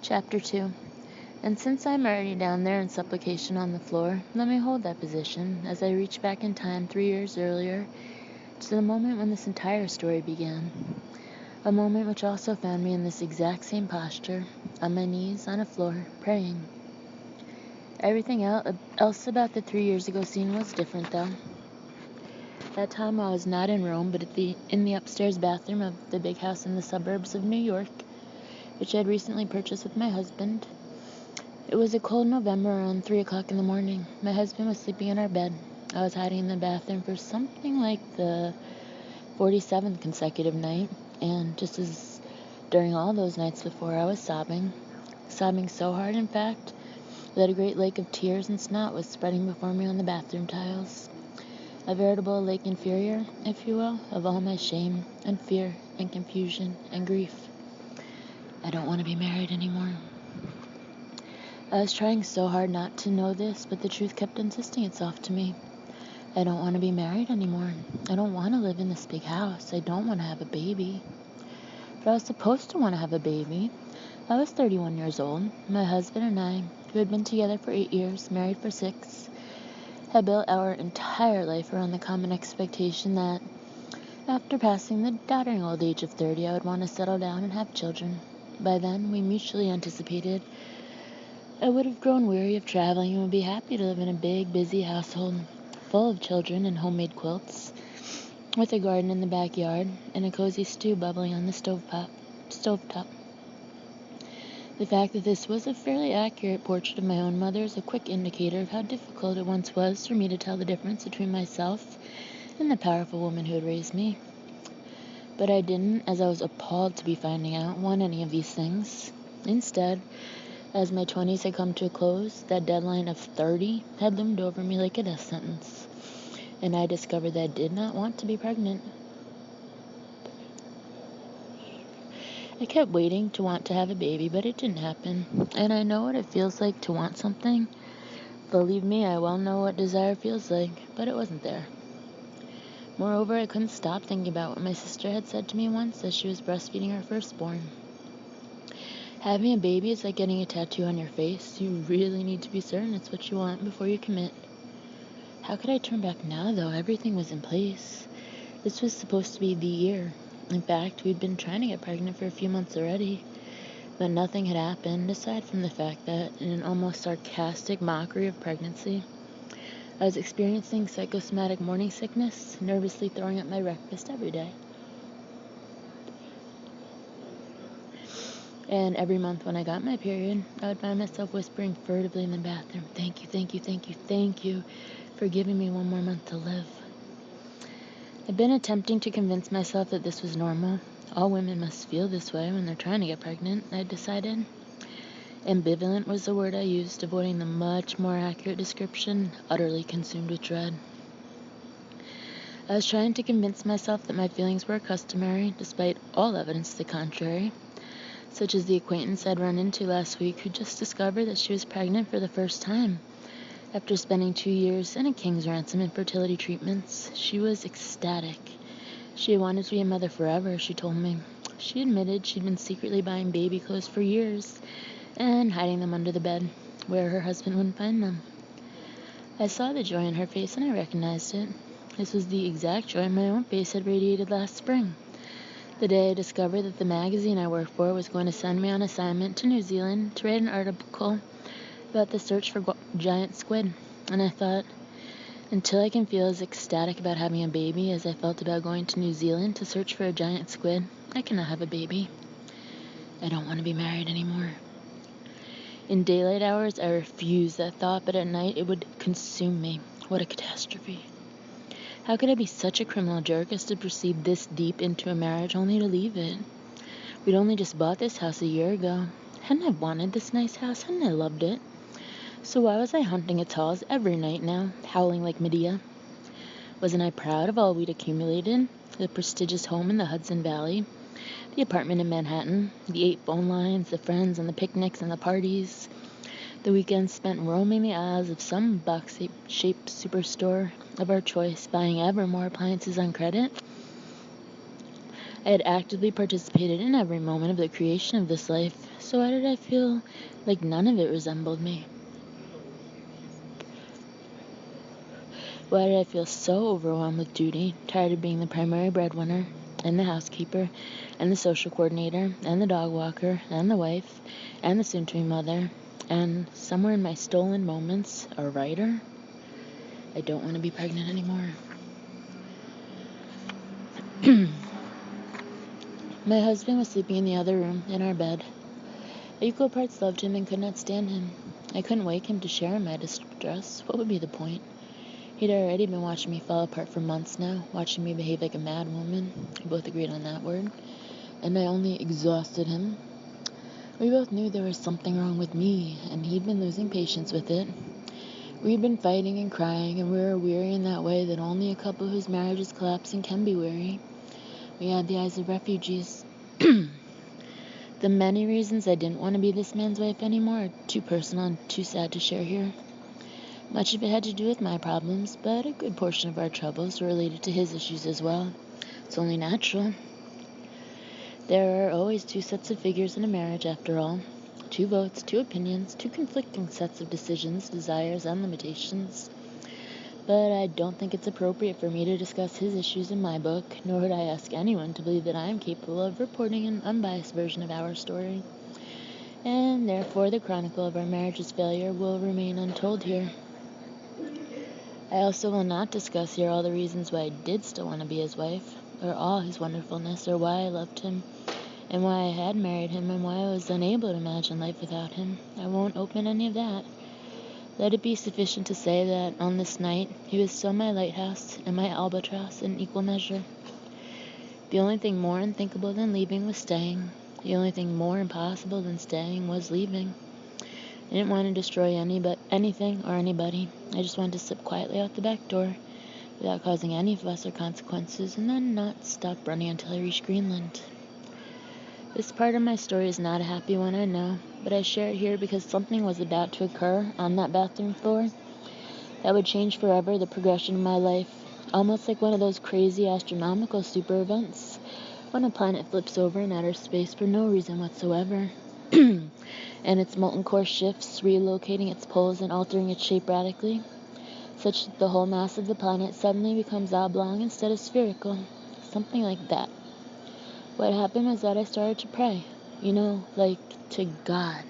Chapter 2. And since I'm already down there in supplication on the floor, let me hold that position as I reach back in time 3 years earlier to the moment when this entire story began. A moment which also found me in this exact same posture, on my knees on a floor, praying. Everything else about the 3 years ago scene was different, though. That time I was not in Rome, but in the upstairs bathroom of the big house in the suburbs of New York, which I had recently purchased with my husband. It was a cold November around 3 o'clock in the morning. My husband was sleeping in our bed. I was hiding in the bathroom for something like the 47th consecutive night, and just as during all those nights before, I was sobbing so hard, in fact, that a great lake of tears and snot was spreading before me on the bathroom tiles. A veritable lake inferior, if you will, of all my shame and fear and confusion and grief. I don't want to be married anymore. I was trying so hard not to know this, but the truth kept insisting itself to me. I don't want to be married anymore. I don't want to live in this big house. I don't want to have a baby. But I was supposed to want to have a baby. I was 31 years old. My husband and I, who had been together for 8 years, married for 6, had built our entire life around the common expectation that after passing the doddering old age of 30, I would want to settle down and have children. By then, we mutually anticipated I would have grown weary of traveling and would be happy to live in a big, busy household full of children and homemade quilts, with a garden in the backyard and a cozy stew bubbling on the stovetop. The fact that this was a fairly accurate portrait of my own mother is a quick indicator of how difficult it once was for me to tell the difference between myself and the powerful woman who had raised me. But I didn't, as I was appalled to be finding out, want any of these things. Instead, as my 20s had come to a close, that deadline of 30 had loomed over me like a death sentence, and I discovered that I did not want to be pregnant. I kept waiting to want to have a baby, but it didn't happen, and I know what it feels like to want something. Believe me, I well know what desire feels like, but it wasn't there. Moreover, I couldn't stop thinking about what my sister had said to me once as she was breastfeeding her firstborn. Having a baby is like getting a tattoo on your face. You really need to be certain it's what you want before you commit. How could I turn back now, though? Everything was in place. This was supposed to be the year. In fact, we'd been trying to get pregnant for a few months already, but nothing had happened, aside from the fact that, in an almost sarcastic mockery of pregnancy, I was experiencing psychosomatic morning sickness, nervously throwing up my breakfast every day. And every month when I got my period, I would find myself whispering furtively in the bathroom, "Thank you, thank you, thank you, thank you for giving me one more month to live." I've been attempting to convince myself that this was normal. All women must feel this way when they're trying to get pregnant, I decided. Ambivalent was the word I used, avoiding the much more accurate description, utterly consumed with dread. I was trying to convince myself that my feelings were customary, despite all evidence to the contrary, such as the acquaintance I'd run into last week who just discovered that she was pregnant for the first time. After spending 2 years and a king's ransom in fertility treatments, she was ecstatic. She had wanted to be a mother forever, she told me. She admitted she'd been secretly buying baby clothes for years and hiding them under the bed, where her husband wouldn't find them. I saw the joy in her face and I recognized it. This was the exact joy my own face had radiated last spring, the day I discovered that the magazine I worked for was going to send me on assignment to New Zealand to write an article about the search for giant squid, and I thought, until I can feel as ecstatic about having a baby as I felt about going to New Zealand to search for a giant squid, I cannot have a baby. I don't want to be married anymore. In daylight hours, I refused that thought, but at night it would consume me. What a catastrophe. How could I be such a criminal jerk as to proceed this deep into a marriage only to leave it? We'd only just bought this house a year ago. Hadn't I wanted this nice house? Hadn't I loved it? So why was I hunting its halls every night now, howling like Medea? Wasn't I proud of all we'd accumulated? The prestigious home in the Hudson Valley, the apartment in Manhattan, the 8 phone lines, the friends and the picnics and the parties, the weekends spent roaming the aisles of some box-shaped superstore of our choice, buying ever more appliances on credit. I had actively participated in every moment of the creation of this life, so why did I feel like none of it resembled me? Why did I feel so overwhelmed with duty, tired of being the primary breadwinner, and the housekeeper, and the social coordinator, and the dog walker, and the wife, and the soon-to-be mother, and somewhere in my stolen moments, a writer? I don't want to be pregnant anymore. My husband was sleeping in the other room, in our bed. I equal parts loved him and could not stand him. I couldn't wake him to share in my distress. What would be the point? He'd already been watching me fall apart for months now, watching me behave like a mad woman. We both agreed on that word. And I only exhausted him. We both knew there was something wrong with me, and he'd been losing patience with it. We'd been fighting and crying, and we were weary in that way that only a couple whose marriage is collapsing can be weary. We had the eyes of refugees. The many reasons I didn't want to be this man's wife anymore are too personal and too sad to share here. Much of it had to do with my problems, but a good portion of our troubles were related to his issues as well. It's only natural. There are always two sets of figures in a marriage, after all. Two votes, two opinions, two conflicting sets of decisions, desires, and limitations. But I don't think it's appropriate for me to discuss his issues in my book, nor would I ask anyone to believe that I am capable of reporting an unbiased version of our story. And therefore the chronicle of our marriage's failure will remain untold here. I also will not discuss here all the reasons why I did still want to be his wife, or all his wonderfulness, or why I loved him, and why I had married him, and why I was unable to imagine life without him. I won't open any of that. Let it be sufficient to say that on this night he was still my lighthouse and my albatross in equal measure. The only thing more unthinkable than leaving was staying. The only thing more impossible than staying was leaving. I didn't want to destroy anything or anybody. I just wanted to slip quietly out the back door without causing any fuss or consequences, and then not stop running until I reached Greenland. This part of my story is not a happy one, I know, but I share it here because something was about to occur on that bathroom floor that would change forever the progression of my life, almost like one of those crazy astronomical super events when a planet flips over in outer space for no reason whatsoever. And its molten core shifts, relocating its poles and altering its shape radically, such that the whole mass of the planet suddenly becomes oblong instead of spherical. Something like that. What happened was that I started to pray, like to God.